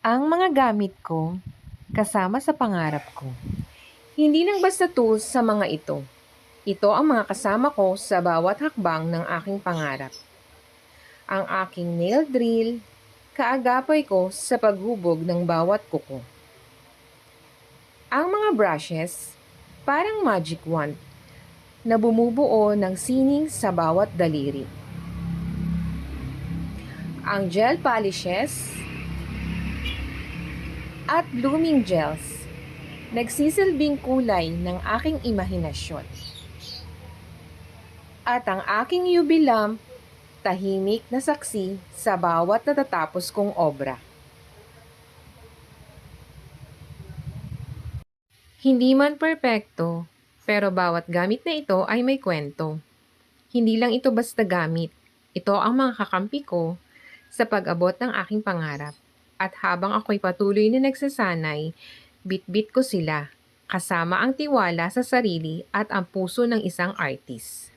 Ang mga gamit ko kasama sa pangarap ko. Hindi lang basta tools sa mga ito. Ito ang mga kasama ko sa bawat hakbang ng aking pangarap. Ang aking nail drill, kaagapay ko sa paghubog ng bawat kuko. Ang mga brushes, parang magic wand na bumubuo ng sining sa bawat daliri. Ang gel polishes at blooming gels, nagsisilbing kulay ng aking imahinasyon. At ang aking UV lamp, tahimik na saksi sa bawat natatapos kong obra. Hindi man perpekto, pero bawat gamit na ito ay may kwento. Hindi lang ito basta gamit. Ito ang mga kakampi ko sa pag-abot ng aking pangarap. At habang ako'y patuloy na nagsasanay, bit-bit ko sila, kasama ang tiwala sa sarili at ang puso ng isang artist.